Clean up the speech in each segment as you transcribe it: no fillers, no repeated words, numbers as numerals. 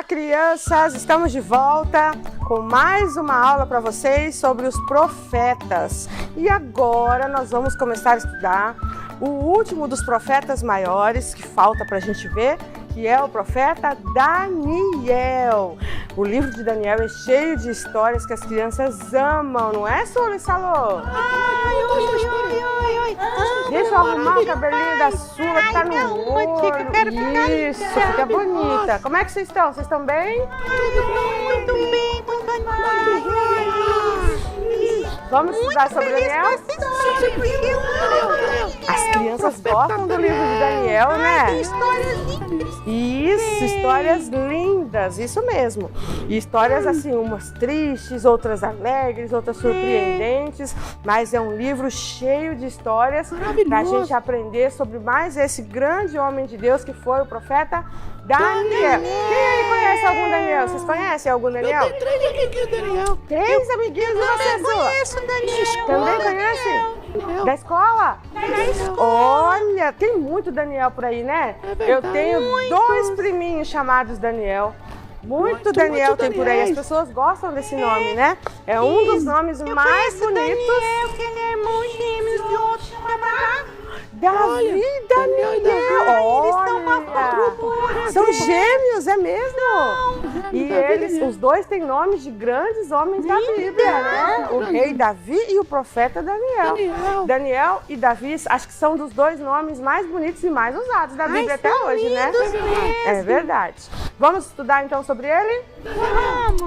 crianças! Estamos de volta com mais uma aula para vocês sobre os profetas. E agora nós vamos começar a estudar o último dos profetas maiores que falta para a gente ver, que é o profeta Daniel. O livro de Daniel é cheio de histórias que as crianças amam, não é, Sula e Salô? Deixa eu arrumar o cabelinho da Sula que tá no olho. Isso, fica bonita. Como é que vocês estão? Vocês estão bem? Muito bem. Vamos estudar sobre Daniel? As crianças gostam do livro de Daniel, né? Tem histórias lindas. Isso, histórias lindas, isso mesmo. E histórias assim, umas tristes, outras alegres, outras surpreendentes, mas é um livro cheio de histórias para a gente aprender sobre mais esse grande homem de Deus que foi o profeta Daniel. Quem aí conhece algum Daniel? Vocês conhecem algum Daniel? Eu tenho 3 amiguinhos, Daniel. 3 amiguinhos de você, Sula? Conheço, Daniel. Também conhece? Da escola? Olha, tem muito Daniel por aí, né? Eu tenho 2 priminhos chamados Daniel. Muito Daniel tem por aí. As pessoas gostam desse nome, né? É um dos nomes mais bonitos. Daniel, que ele é irmão gêmeos de outro chamado Davi e Daniel. Olha, são gêmeos, é mesmo? E eles, os dois têm nomes de grandes homens da Bíblia, né? O rei Davi e o profeta Daniel. Daniel e Davi, acho que são dos 2 nomes mais bonitos e mais usados da Bíblia até hoje, né? É verdade. Vamos estudar então sobre ele?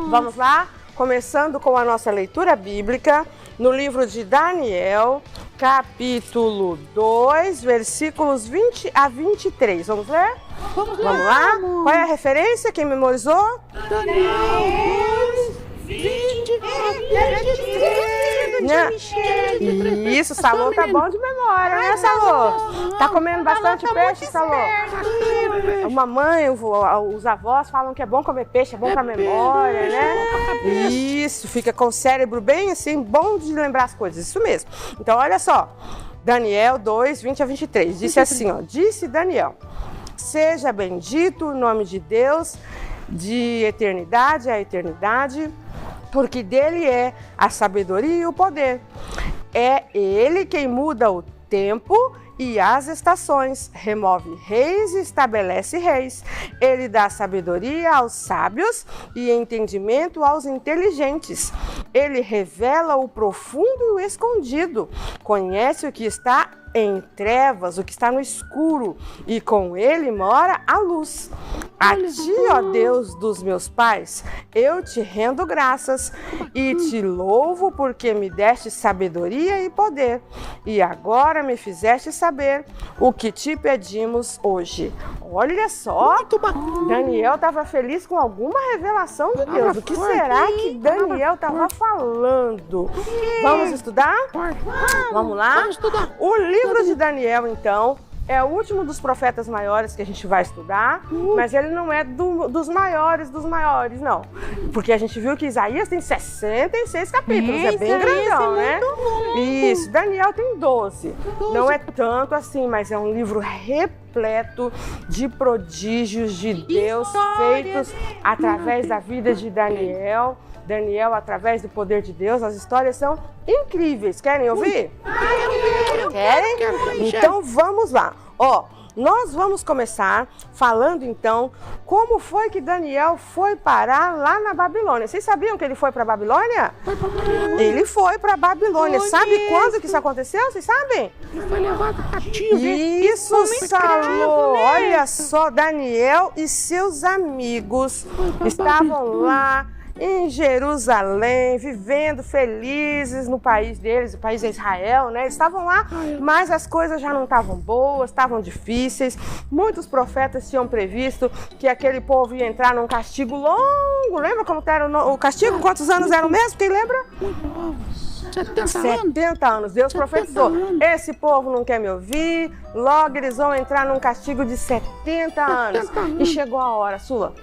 Vamos lá? Começando com a nossa leitura bíblica no livro de Daniel, capítulo 2, versículos 20 a 23. Vamos ler? Vamos lá? Qual é a referência? Quem memorizou? Daniel 20 a 23. Isso, Salô tá bom de memória, né, Salô? Tá comendo bastante peixe, Salô? A mamãe, os avós falam que é bom comer peixe, é bom pra memória, né? Isso, fica com o cérebro bem assim, bom de lembrar as coisas, isso mesmo. Então, olha só, Daniel 2, 20 a 23, disse assim, ó, disse Daniel, seja bendito o nome de Deus de eternidade a eternidade, porque dele é a sabedoria e o poder. É ele quem muda o tempo e as estações, remove reis e estabelece reis. Ele dá sabedoria aos sábios e entendimento aos inteligentes. Ele revela o profundo e o escondido. Conhece o que está em trevas, o que está no escuro, e com ele mora a luz. A ti, ó Deus dos meus pais, eu te rendo graças e te louvo porque me deste sabedoria e poder, e agora me fizeste saber o que te pedimos hoje. Olha só, Daniel estava feliz com alguma revelação de Deus. O que será que Daniel estava falando? Vamos estudar? Vamos lá? Vamos estudar. O livro de Daniel, então, é o último dos profetas maiores que a gente vai estudar, mas ele não é dos maiores, não. Porque a gente viu que Isaías tem 66 capítulos, é bem grandão, né? Isso, Daniel tem 12. Não é tanto assim, mas é um livro repleto de prodígios de Deus feitos através da vida de Daniel. Daniel, através do poder de Deus, as histórias são incríveis. Querem ouvir? Querem? Então vamos lá. Ó, nós vamos começar falando então como foi que Daniel foi parar lá na Babilônia. Vocês sabiam que ele foi para a Babilônia? Ele foi para a Babilônia. Sabe quando que isso aconteceu? Vocês sabem? Ele foi levado cativo. Isso, Salô. Olha só, Daniel e seus amigos estavam lá em Jerusalém, vivendo felizes no país deles, o país é Israel, né? Eles estavam lá, mas as coisas já não estavam boas, estavam difíceis. Muitos profetas tinham previsto que aquele povo ia entrar num castigo longo. Lembra como era o castigo? Quantos anos eram mesmo? Quem lembra? 70 anos. Deus profetizou. Esse povo não quer me ouvir, logo eles vão entrar num castigo de 70 anos. E chegou a hora, Sula.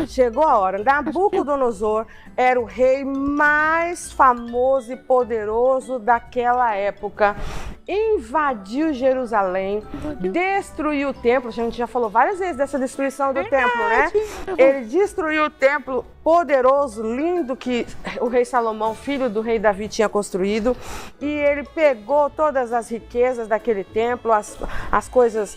Chegou a hora. Nabucodonosor era o rei mais famoso e poderoso daquela época. invadiu Jerusalém, destruiu o templo. A gente já falou várias vezes dessa destruição do templo, né? Ele destruiu o templo poderoso, lindo, que o rei Salomão, filho do rei Davi, tinha construído. E ele pegou todas as riquezas daquele templo, as coisas,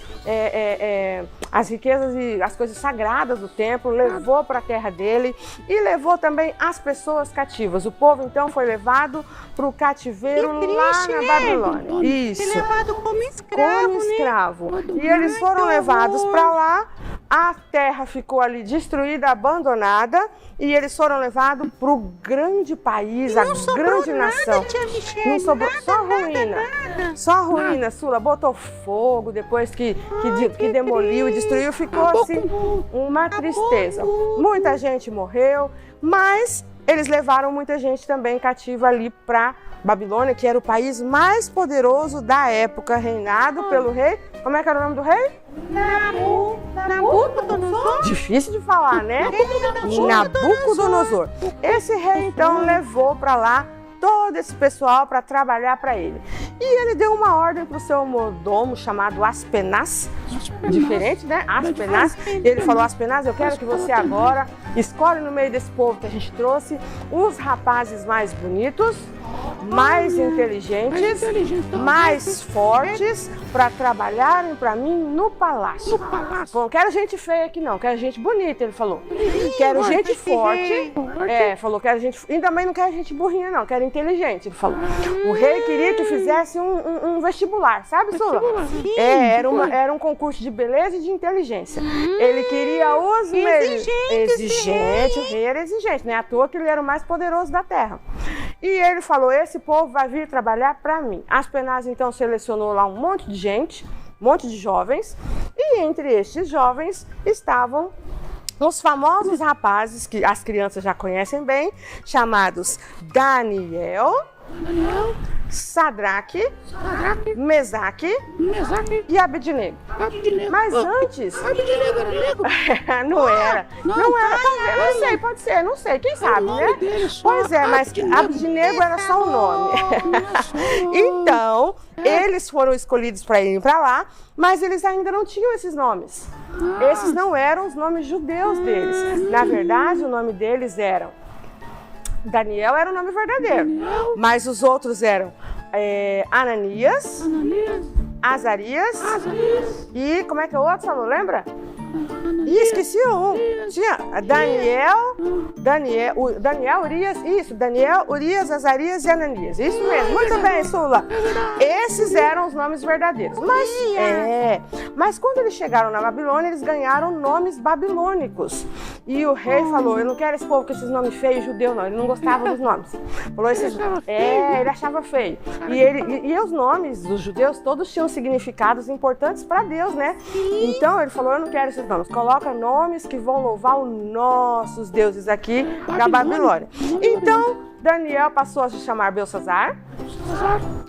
as riquezas e as coisas sagradas do templo, levou para a terra dele e levou também as pessoas cativas. O povo então foi levado para o cativeiro lá na Babilônia. Isso. E levado como escravo, Como escravo. E eles foram levados para lá, a terra ficou ali destruída, abandonada, e eles foram levados para o grande país, a grande nação. Não sobrou, só ruína. Só ruína, Sula. Botou fogo depois que demoliu e destruiu, ficou assim uma tristeza. Muita gente morreu, mas eles levaram muita gente também cativa ali para Babilônia, que era o país mais poderoso da época, reinado pelo rei. Como é que era o nome do rei? Nabucodonosor? Difícil de falar, né? Nabucodonosor. Esse rei então levou para lá todo esse pessoal para trabalhar para ele. E ele deu uma ordem para o seu mordomo chamado Aspenaz, diferente, né? Aspenaz. Ele falou: Aspenaz, eu quero que você agora escolhe no meio desse povo que a gente trouxe os rapazes mais bonitos, mais inteligentes, mais fortes, para trabalharem para mim no palácio. Não quero gente feia aqui não, quero gente bonita, ele falou. Quero gente forte. Falou, quero gente. E também não quero gente burrinha não, quero inteligente, ele falou. O rei queria que fizesse um vestibular, sabe, Sula? Era um concurso de beleza e de inteligência. Ele queria os exigente, o rei era exigente, né? À toa que ele era o mais poderoso da terra. E ele falou: esse povo vai vir trabalhar para mim. Aspenaz então selecionou lá um monte de gente, um monte de jovens, e entre estes jovens estavam os famosos rapazes que as crianças já conhecem bem, chamados Daniel, Sadraque, Mesaque e Abednego. Mas antes... Abednego era negro? Não era. Não era, talvez. Não sei, pode ser, não sei. Quem sabe, né? Pois é, mas Abednego era só o nome. Então, eles foram escolhidos para irem para lá, mas eles ainda não tinham esses nomes. Esses não eram os nomes judeus deles. Na verdade, o nome deles eram... Daniel era o nome verdadeiro, mas os outros eram Ananias, Azarias e como é que o outro falou, lembra? Ih, esqueci um. Tinha Daniel, Urias, Azarias e Ananias. Isso mesmo, muito bem, Sula. Esses eram os nomes verdadeiros. Mas quando eles chegaram na Babilônia, eles ganharam nomes babilônicos. E o rei falou: eu não quero esse povo com esses nomes feios, judeu não. Ele não gostava dos nomes. Falou ele achava feio. E os nomes dos judeus todos tinham significados importantes para Deus, né? Então ele falou: eu não quero esses nomes. Coloca nomes que vão louvar os nossos deuses aqui da Babilônia. Então, Daniel passou a se chamar Belsassar.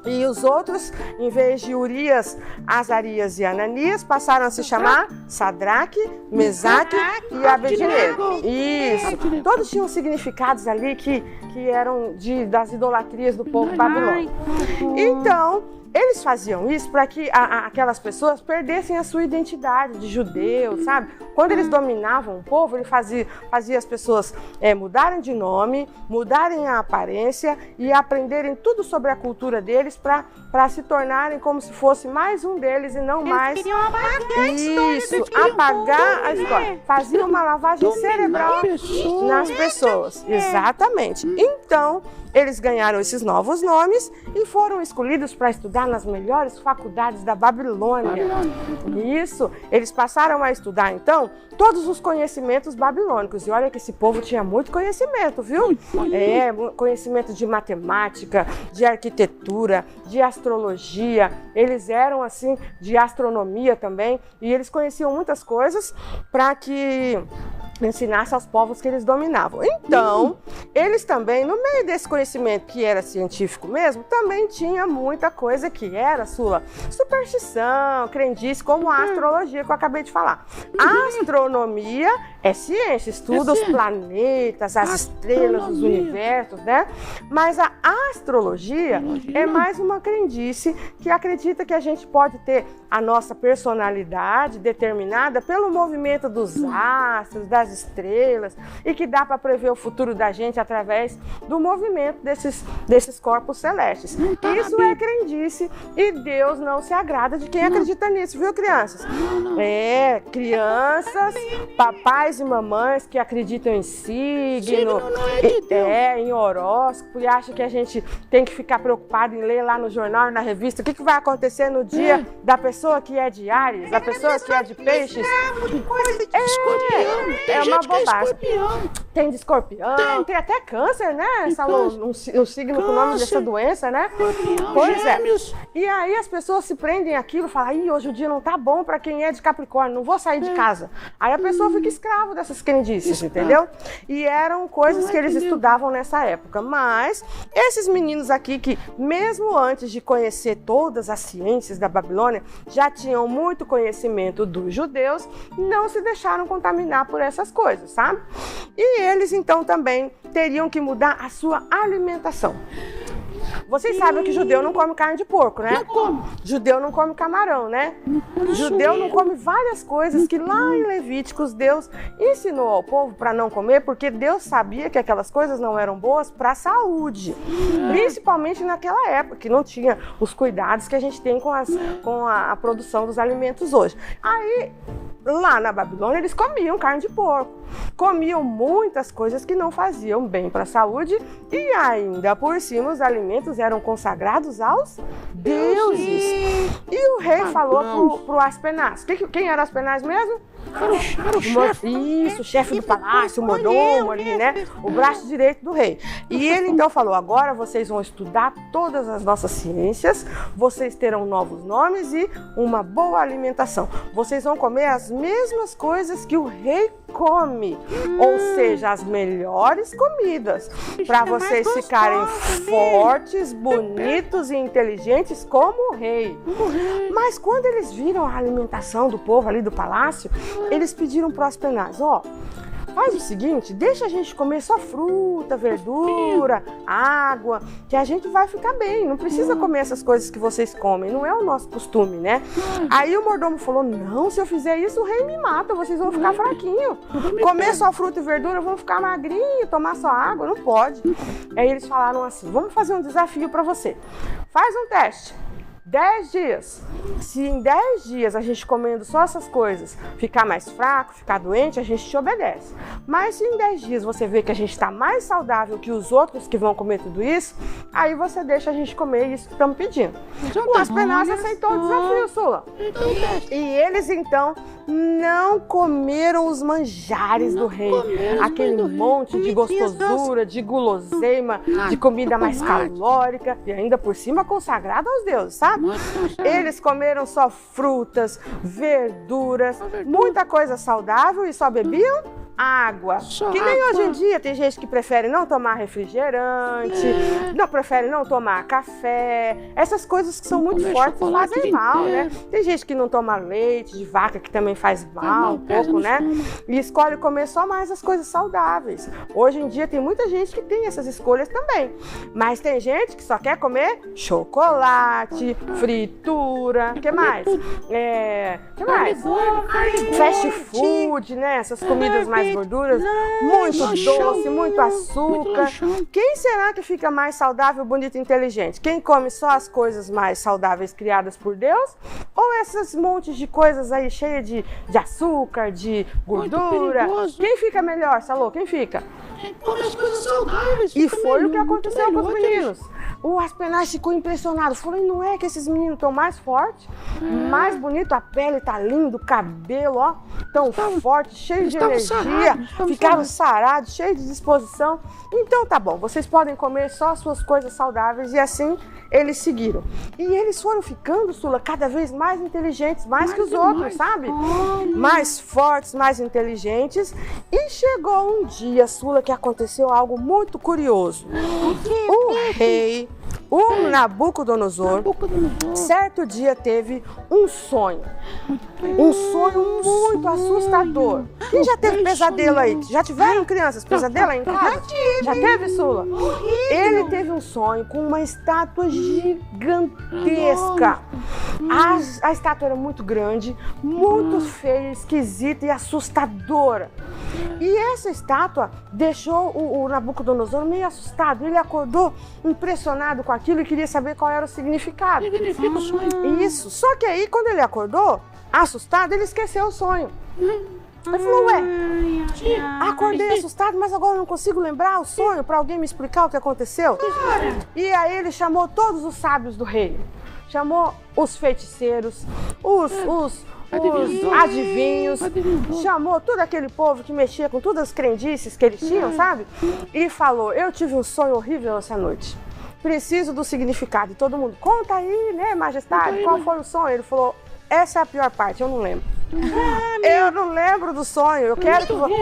E os outros, em vez de Urias, Azarias e Ananias, passaram a se chamar Sadraque, Mesaque e Abednego. Isso. Todos tinham significados ali que eram das idolatrias do povo babilônico. Então, eles faziam isso para que aquelas pessoas perdessem a sua identidade de judeu, sabe? Quando eles dominavam o povo, ele fazia as pessoas mudarem de nome, mudarem a aparência e aprenderem tudo sobre a cultura deles para se tornarem como se fosse mais um deles e não mais... Eles queriam apagar a história. Faziam uma lavagem cerebral nas pessoas. Exatamente. Então, eles ganharam esses novos nomes e foram escolhidos para estudar nas melhores faculdades da Babilônia. Isso, eles passaram a estudar, então, todos os conhecimentos babilônicos. E olha que esse povo tinha muito conhecimento, viu? Conhecimento de matemática, de arquitetura, de astrologia. Eles eram, assim, de astronomia também. E eles conheciam muitas coisas para que ensinasse aos povos que eles dominavam. Então, eles também, no meio desse conhecimento que era científico mesmo, também tinha muita coisa que era sua superstição, crendice, como a astrologia que eu acabei de falar. A astronomia é ciência, estuda os planetas, as estrelas, os universos, né? Mas a astrologia é mais uma crendice que acredita que a gente pode ter a nossa personalidade determinada pelo movimento dos astros, das estrelas, e que dá para prever o futuro da gente através do movimento desses corpos celestes. Isso é crendice e Deus não se agrada de quem acredita nisso, viu, crianças? Crianças, papais e mamães que acreditam em signo, em horóscopo, e acham que a gente tem que ficar preocupado em ler lá no jornal e na revista o que vai acontecer no dia da pessoa que é de Áries, da pessoa que é de Peixes. É uma bobagem. Tem de escorpião, tem até câncer, né? Um signo com o nome dessa doença, né? Pois é. E aí as pessoas se prendem àquilo e falam, hoje o dia não tá bom para quem é de Capricórnio, não vou sair de casa. Aí a pessoa fica escravo dessas crendices, entendeu? E eram coisas que eles estudavam nessa época. Mas esses meninos aqui que, mesmo antes de conhecer todas as ciências da Babilônia, já tinham muito conhecimento dos judeus, não se deixaram contaminar por essas coisas, sabe? E eles então também teriam que mudar a sua alimentação. Vocês sabem que judeu não come carne de porco, né? Não come. Judeu não come camarão, né? Judeu não come várias coisas que lá em Levíticos Deus ensinou ao povo para não comer, porque Deus sabia que aquelas coisas não eram boas para a saúde. Principalmente naquela época, que não tinha os cuidados que a gente tem com a produção dos alimentos hoje. Aí, lá na Babilônia, eles comiam carne de porco. Comiam muitas coisas que não faziam bem para a saúde e ainda por cima os alimentos eram consagrados aos deuses. E o rei falou pro Aspenaz. Quem era Aspenaz mesmo? Era o chefe. Isso, o chefe do palácio, o mordomo ali, né? O braço direito do rei. E ele então falou, agora vocês vão estudar todas as nossas ciências, vocês terão novos nomes e uma boa alimentação. Vocês vão comer as mesmas coisas que o rei come, ou seja, as melhores comidas, para vocês ficarem fortes, bonitos e inteligentes como o rei. Mas quando eles viram a alimentação do povo ali do palácio, eles pediram para o Aspenaz, faz o seguinte, deixa a gente comer só fruta, verdura, água, que a gente vai ficar bem, não precisa comer essas coisas que vocês comem, não é o nosso costume, né? Aí o mordomo falou, não, se eu fizer isso o rei me mata, vocês vão ficar fraquinhos, comer só fruta e verdura, vão ficar magrinhos, tomar só água, não pode. Aí eles falaram assim, vamos fazer um desafio para você, faz um teste. 10 dias. Se em 10 dias a gente comendo só essas coisas ficar mais fraco, ficar doente, a gente te obedece. Mas se em 10 dias você vê que a gente está mais saudável que os outros que vão comer tudo isso, aí você deixa a gente comer isso que estamos pedindo. O Aspenaz aceitou o desafio, Sula. E eles então não comeram os manjares do rei. Aquele monte de gostosura, de guloseima, de comida mais calórica e ainda por cima consagrada aos deuses, sabe? Eles comeram só frutas, verduras, muita coisa saudável e só bebiam água. Que nem hoje em dia tem gente que prefere não tomar refrigerante, não prefere não tomar café, essas coisas que são muito fortes fazem mal, né? Tem gente que não toma leite de vaca, que também faz mal um pouco, né? E escolhe comer só mais as coisas saudáveis. Hoje em dia tem muita gente que tem essas escolhas também, mas tem gente que só quer comer chocolate, fritura, que mais? Que mais? Fast food, né? Essas comidas mais gorduras, muito doce, muito açúcar. Quem será que fica mais saudável, bonito e inteligente? Quem come só as coisas mais saudáveis criadas por Deus? Ou esses montes de coisas aí cheias de açúcar, de gordura? Quem fica melhor, Salô? Quem fica? Come as coisas saudáveis. E foi o que aconteceu com os meninos. O Aspenaz ficou impressionado. Falou, e não é que esses meninos estão mais fortes, mais bonito, a pele tá linda, o cabelo, ó, tão forte, cheio de energia, ficaram sarados, cheios de disposição. Então tá bom, vocês podem comer só as suas coisas saudáveis e assim eles seguiram. E eles foram ficando, Sula, cada vez mais inteligentes, mais que os outros, sabe? Mais fortes, mais inteligentes. E chegou um dia, Sula, que aconteceu algo muito curioso. O rei, o Nabucodonosor, certo dia teve um sonho. Um sonho muito assustador. Quem já teve pesadelo aí? Já tiveram crianças pesadelo aí em casa? Já teve, Sula? Ele teve um sonho com uma estátua gigantesca. A estátua era muito grande, muito feia, esquisita e assustadora. E essa estátua deixou o Nabucodonosor meio assustado. Ele acordou impressionado com aquilo e queria saber qual era o significado. Isso. Só que aí, quando ele acordou, assustado, ele esqueceu o sonho. Ele falou, ué, acordei assustado, mas agora não consigo lembrar o sonho para alguém me explicar o que aconteceu. E aí ele chamou todos os sábios do reino. Chamou os feiticeiros, os adivinhos, chamou todo aquele povo que mexia com todas as crendices que eles tinham, sabe? E falou, eu tive um sonho horrível essa noite. Preciso do significado. E todo mundo, conta aí, né, majestade, qual foi o sonho? Ele falou, essa é a pior parte, eu não lembro. Eu não lembro do sonho, eu quero que você...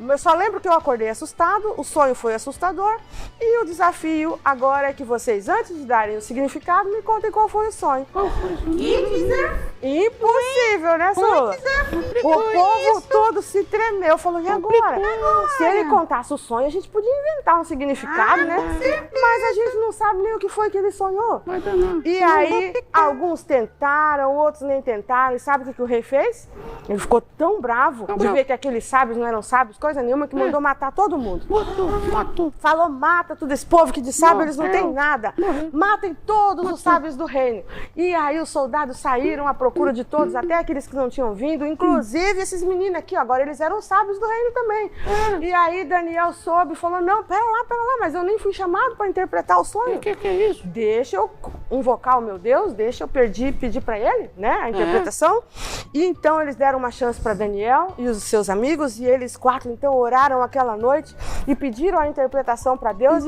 eu só lembro que eu acordei assustado, o sonho foi assustador e o desafio agora é que vocês, antes de darem o significado, me contem qual foi o sonho. Impossível, né, Sula? O povo todo se tremeu, falou, e agora? Se ele contasse o sonho, a gente podia inventar um significado, né? Mas a gente não sabe nem o que foi que ele sonhou. E aí, alguns tentaram, outros nem tentaram, e sabe o que o rei fez? Ele ficou tão bravo de ver que aqueles sábios não eram sábios, coisa nenhuma, que mandou matar todo mundo. Matou. Falou, mata todo esse povo que de sábio eles não têm nada. Matem todos os sábios do reino. E aí os soldados saíram à procura de todos, até aqueles que não tinham vindo, inclusive esses meninos aqui, agora eles eram sábios do reino também. E aí Daniel soube e falou, não, pera lá, mas eu nem fui chamado para interpretar o sonho. O que é isso? Deixa eu invocar o meu Deus, deixa eu pedir para ele, né, a interpretação. E então eles deram uma chance para Daniel e os seus amigos, e eles quatro então oraram aquela noite e pediram a interpretação para Deus.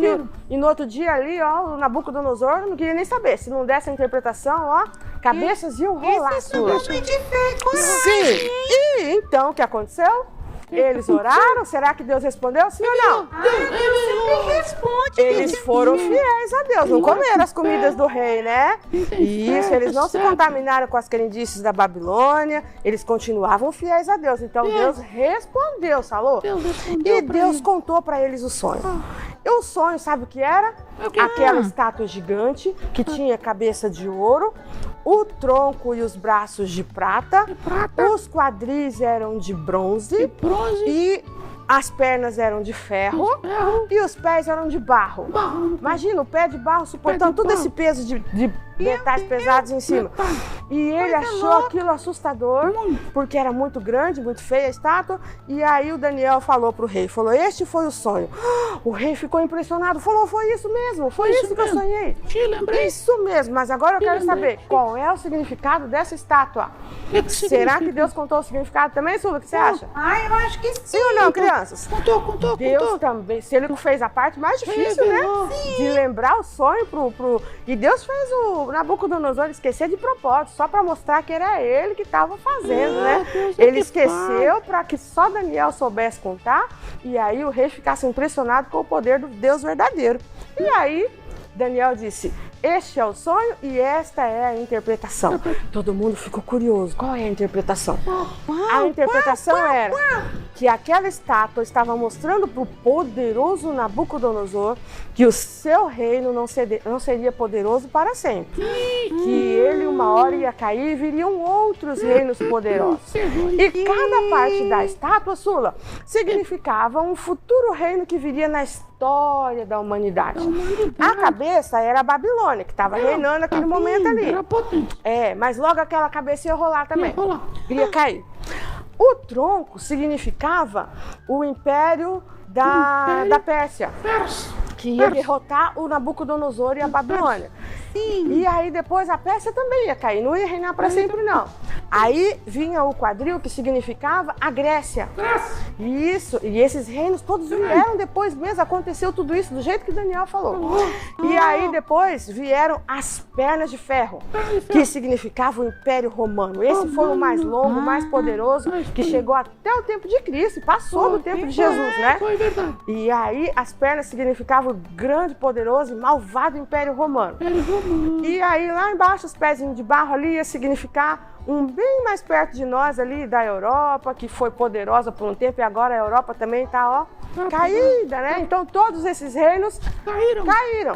E no outro dia ali, ó, o Nabucodonosor não queria nem saber. Se não desse a interpretação, ó, cabeças iam rolar. Sim. E então o que aconteceu? Eles oraram, será que Deus respondeu? Sim ou não? Deus sempre responde. Eles foram fiéis a Deus, não comeram as comidas do rei, né? Isso, eles não se contaminaram com as crendices da Babilônia, eles continuavam fiéis a Deus. Então Deus respondeu, Salô. E Deus contou para eles o sonho. E o sonho, sabe o que era? Aquela estátua gigante que tinha cabeça de ouro, o tronco e os braços de prata, os quadris eram de bronze e as pernas eram de ferro e os pés eram de barro. Imagina o pé de barro suportando todo esse peso de metais pesados em cima. E ele achou aquilo assustador, porque era muito grande, muito feia a estátua. E aí o Daniel falou pro rei, falou, este foi o sonho. O rei ficou impressionado, falou, foi isso mesmo, foi isso que eu sonhei. Isso mesmo, mas agora eu quero saber qual é o significado dessa estátua. Será que Deus contou o significado também, Sula? O que você acha? Eu acho que sim. Sim ou não, crianças? Contou. Deus também, se ele fez a parte mais difícil, né? De lembrar o sonho pro... E Deus fez o Nabucodonosor esquecer de propósito, só para mostrar que era ele que estava fazendo, né? Ele esqueceu para que só Daniel soubesse contar, e aí o rei ficasse impressionado com o poder do Deus verdadeiro. E aí Daniel disse, este é o sonho e esta é a interpretação. Todo mundo ficou curioso, qual é a interpretação? A interpretação era que aquela estátua estava mostrando para o poderoso Nabucodonosor que o seu reino não seria poderoso para sempre. Que ele uma hora ia cair e viriam outros reinos poderosos. E cada parte da estátua, Sula, significava um futuro reino que viria na história da humanidade. A cabeça era a Babilônia, que estava reinando naquele momento ali. Mas logo aquela cabeça ia rolar também. Iria cair. O tronco significava o império da Pérsia, que ia derrotar o Nabucodonosor e a Babilônia. Sim. E aí depois a Pérsia também ia cair, não ia reinar para sempre não. Aí vinha o quadril que significava a Grécia. Isso, e esses reinos todos vieram depois mesmo, aconteceu tudo isso do jeito que Daniel falou. E aí depois vieram as pernas de ferro, que significava o Império Romano. Esse foi o mais longo, mais poderoso, que chegou até o tempo de Cristo, e passou do tempo de Jesus, né? Foi verdade. E aí as pernas significavam o grande, poderoso e malvado Império Romano. E aí lá embaixo, os pezinhos de barro ali ia significar um bem mais perto de nós ali da Europa, que foi poderosa por um tempo e agora a Europa também está, ó, caída, né? Então todos esses reinos caíram.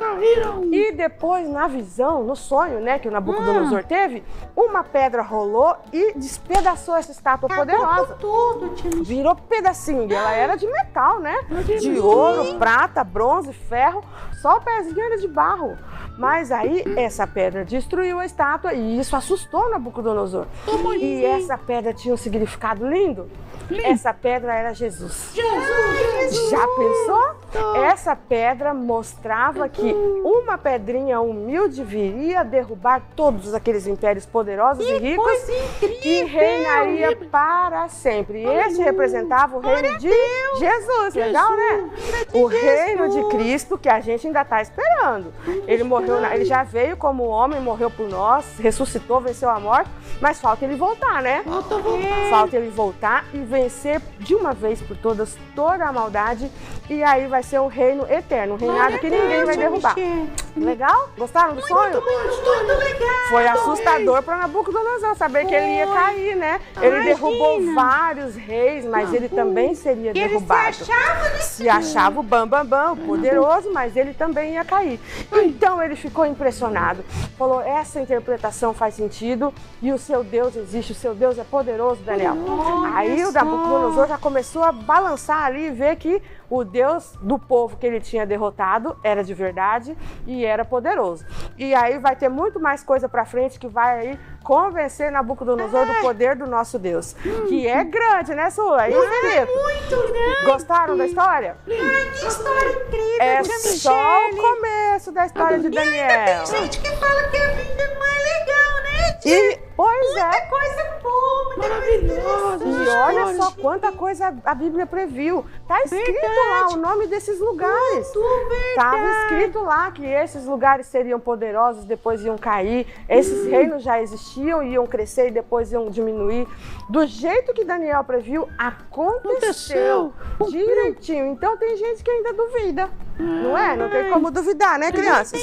E depois na visão, no sonho, né, que o Nabucodonosor teve, uma pedra rolou e despedaçou essa estátua poderosa. Tudo, tia. Virou pedacinho, e ela era de metal, né? De ouro, prata, bronze, ferro, só o pezinho era de barro. Mas aí essa pedra destruiu a estátua e isso assustou o Nabucodonosor. E essa pedra tinha um significado lindo. Essa pedra era Jesus. Já pensou? Essa pedra mostrava que uma pedrinha humilde viria derrubar todos aqueles impérios poderosos e ricos e reinaria para sempre. E esse representava o reino de Jesus. Legal, né? O reino de Cristo que a gente ainda está esperando. Ele morreu, ele já veio como homem, morreu por nós, ressuscitou, venceu a morte, mas falta ele voltar, né? Falta ele voltar e vencer de uma vez por todas toda a maldade, e aí vai ser um reino eterno, um reinado que ninguém vai derrubar. Legal? Gostaram do sonho? Muito legal. Foi assustador para Nabucodonosor saber que ele ia cair, né? Ele derrubou vários reis, mas ele também seria derrubado. Se achava o bam, poderoso, mas ele também ia cair. Então ele ficou impressionado. Falou, essa interpretação faz sentido e o seu Deus existe, o seu Deus é poderoso, Daniel. Aí o Nabucodonosor já começou a balançar ali e ver que o Deus do povo que ele tinha derrotado era de verdade e era poderoso. E aí vai ter muito mais coisa pra frente que vai aí convencer Nabucodonosor do poder do nosso Deus. Que é grande, né, Sula? É infinito. Muito grande. Gostaram da história? Ai, que história incrível, É tia só o Michele. começo da história de E ainda Daniel. tem gente que fala que a Bíblia não é legal, né, tia? E, pois é. Muita coisa boa, muita Maravilhosa. E olha só quanta coisa a Bíblia previu. Tá escrito lá o nome desses lugares. Estava escrito lá que esses lugares seriam poderosos, depois iam cair. Esses reinos já existiam, iam crescer e depois iam diminuir. Do jeito que Daniel previu, aconteceu direitinho. Então tem gente que ainda duvida. Não é? Não tem como duvidar, né, crianças?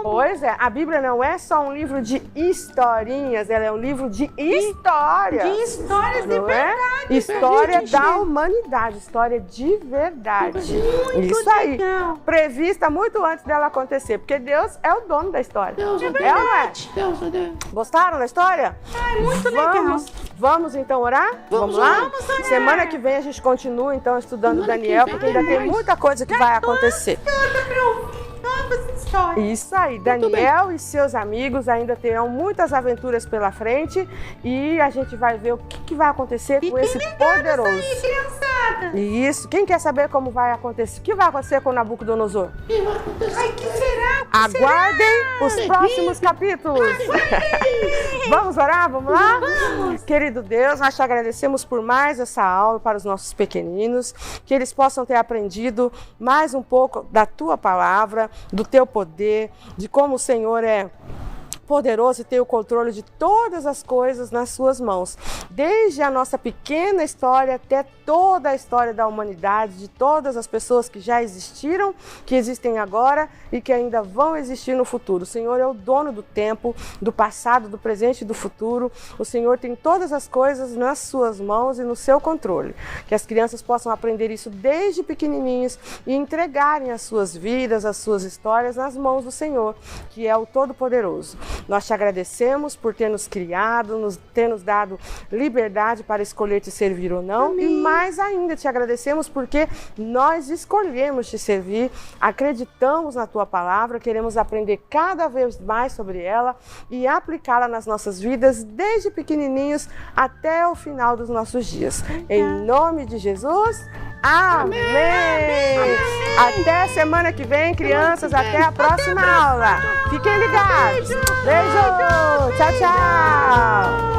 Pois é, a Bíblia não é só um livro de historinhas, ela é um livro de histórias. De histórias de Não é? verdade. História da humanidade, história de verdade. Isso aí. legal. Prevista muito antes dela acontecer, porque Deus é o dono da história. Deus é É ou não é? Deus é Deus. Gostaram da história? Ai, muito legal. Vamos então orar? Vamos lá? Vamos orar. Semana que vem a gente continua então estudando Semana que Daniel, vem porque ainda tem mais. muita coisa que vai acontecer. Toda pra ouvir novas histórias. Isso aí, Daniel e seus amigos ainda terão muitas aventuras pela frente e a gente vai ver o que vai acontecer com esse poderoso. Aí, criançada. Isso, quem quer saber como vai acontecer? O que vai acontecer com Nabucodonosor? Ai, que será? Aguardem os próximos capítulos. Vamos orar? Vamos lá? Querido Deus, nós te agradecemos por mais essa aula para os nossos pequeninos, que eles possam ter aprendido mais um pouco da tua palavra, do teu poder, de como o Senhor é poderoso e tem o controle de todas as coisas nas suas mãos. Desde a nossa pequena história até toda a história da humanidade, de todas as pessoas que já existiram, que existem agora e que ainda vão existir no futuro. O Senhor é o dono do tempo, do passado, do presente e do futuro. O Senhor tem todas as coisas nas suas mãos e no seu controle. Que as crianças possam aprender isso desde pequenininhos e entregarem as suas vidas, as suas histórias nas mãos do Senhor, que é o Todo-Poderoso. Nós te agradecemos por ter nos criado, ter nos dado liberdade para escolher te servir ou não. Amém. E mais ainda te agradecemos porque nós escolhemos te servir, acreditamos na tua palavra, queremos aprender cada vez mais sobre ela e aplicá-la nas nossas vidas desde pequenininhos até o final dos nossos dias. Em nome de Jesus, amém. Amém. Até semana que vem, crianças. Até a próxima aula. Fiquem ligados. Beijo. Tchau, tchau.